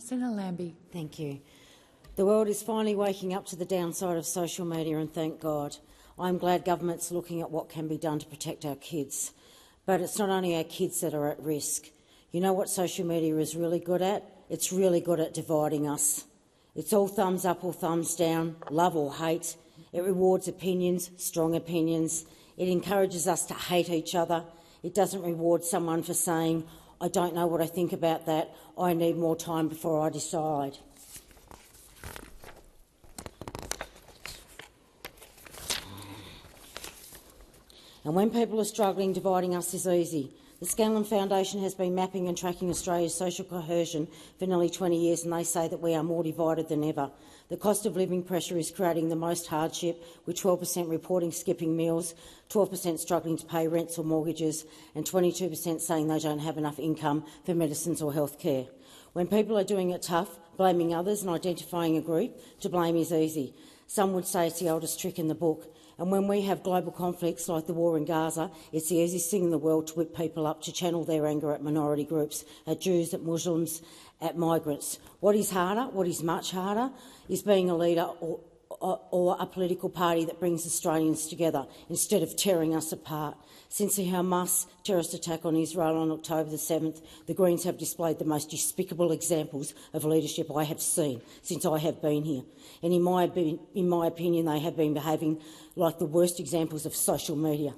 Senator Lambie. Thank you. The world is finally waking up to the downside of social media, and thank God. I'm glad government's looking at what can be done to protect our kids. But it's not only our kids that are at risk. You know what social media is really good at? It's really good at dividing us. It's all thumbs up or thumbs down, love or hate. It rewards opinions, strong opinions. It encourages us to hate each other. It doesn't reward someone for saying, I don't know what I think about that. I need more time before I decide. And when people are struggling, dividing us is easy. The Scanlon Foundation has been mapping and tracking Australia's social cohesion for nearly 20 years, and they say that we are more divided than ever. The cost of living pressure is creating the most hardship, with 12% reporting skipping meals, 12% struggling to pay rents or mortgages, and 22% saying they don't have enough income for medicines or health care. When people are doing it tough, blaming others and identifying a group to blame is easy. Some would say it's the oldest trick in the book. And when we have global conflicts like the war in Gaza, it's the easiest thing in the world to whip people up to channel their anger at minority groups, at Jews, at Muslims, at migrants. What is harder, what is much harder, is being a leader or a political party that brings Australians together instead of tearing us apart. Since the Hamas terrorist attack on Israel on October the 7th, the Greens have displayed the most despicable examples of leadership I have seen since I have been here. And in my opinion, they have been behaving like the worst examples of social media.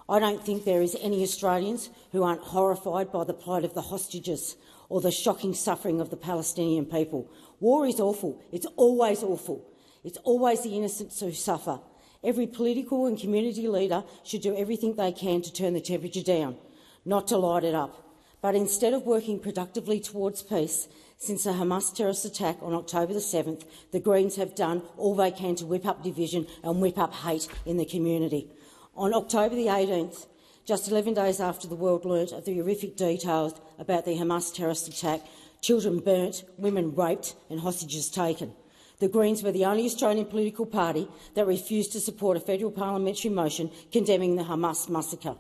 I don't think there is any Australians who aren't horrified by the plight of the hostages or the shocking suffering of the Palestinian people. War is awful. It's always awful. It's always the innocents who suffer. Every political and community leader should do everything they can to turn the temperature down, not to light it up. But instead of working productively towards peace, since the Hamas terrorist attack on October the 7th, the Greens have done all they can to whip up division and whip up hate in the community. On October the 18th, just 11 days after the world learnt of the horrific details about the Hamas terrorist attack, children burnt, women raped and hostages taken. The Greens were the only Australian political party that refused to support a federal parliamentary motion condemning the Hamas massacre.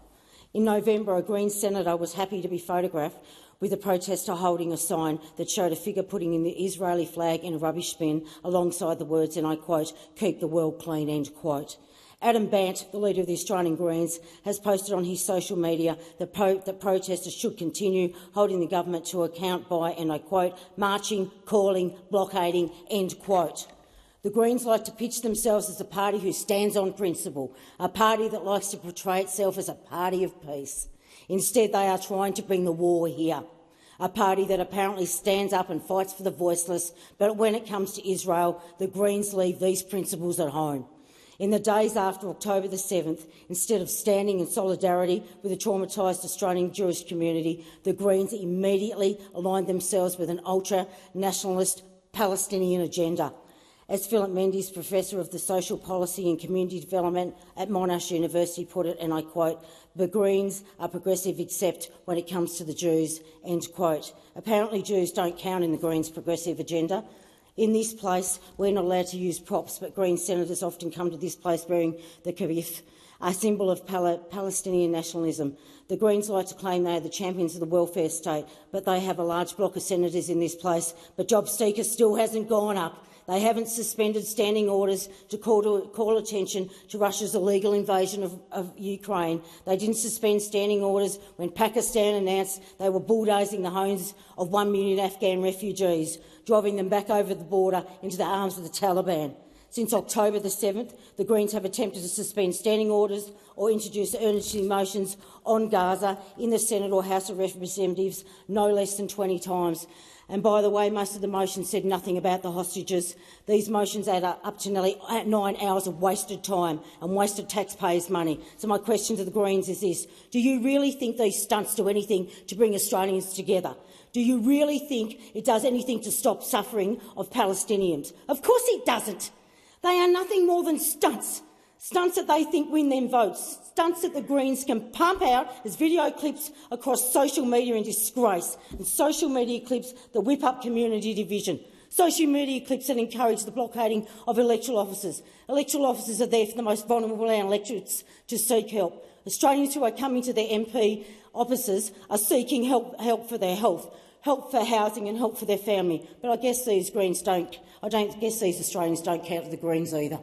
In November, a Green senator was happy to be photographed with a protester holding a sign that showed a figure putting in the Israeli flag in a rubbish bin alongside the words, and I quote, "Keep the world clean," end quote. Adam Bant, the leader of the Australian Greens, has posted on his social media that protesters should continue holding the government to account by, and I quote, "marching, calling, blockading," end quote. The Greens like to pitch themselves as a party who stands on principle, a party that likes to portray itself as a party of peace. Instead, they are trying to bring the war here, a party that apparently stands up and fights for the voiceless, but when it comes to Israel, the Greens leave these principles at home. In the days after October the 7th, instead of standing in solidarity with the traumatised Australian Jewish community, the Greens immediately aligned themselves with an ultra-nationalist Palestinian agenda. As Philip Mendes, Professor of the Social Policy and Community Development at Monash University put it, and I quote, "The Greens are progressive except when it comes to the Jews," end quote. Apparently Jews don't count in the Greens' progressive agenda. In this place, we're not allowed to use props, but Green senators often come to this place wearing the kibbutz, a symbol of Palestinian nationalism. The Greens like to claim they are the champions of the welfare state, but they have a large block of senators in this place. But job seeker still hasn't gone up. They haven't suspended standing orders to call attention to Russia's illegal invasion of Ukraine. They didn't suspend standing orders when Pakistan announced they were bulldozing the homes of 1 million Afghan refugees, driving them back over the border into the arms of the Taliban. Since October the 7th, the Greens have attempted to suspend standing orders or introduce urgency motions on Gaza in the Senate or House of Representatives no less than 20 times. And by the way, most of the motions said nothing about the hostages. These motions add up to nearly 9 hours of wasted time and wasted taxpayers' money. So my question to the Greens is this: do you really think these stunts do anything to bring Australians together? Do you really think it does anything to stop suffering of Palestinians? Of course it doesn't. They are nothing more than stunts. Stunts that they think win them votes. Stunts that the Greens can pump out as video clips across social media in disgrace, and social media clips that whip up community division. Social media clips that encourage the blockading of electoral offices. Electoral offices are there for the most vulnerable in our electorates to seek help. Australians who are coming to their MP offices are seeking help for their health. help for housing and help for their family. But I guess these Australians don't count for the Greens either.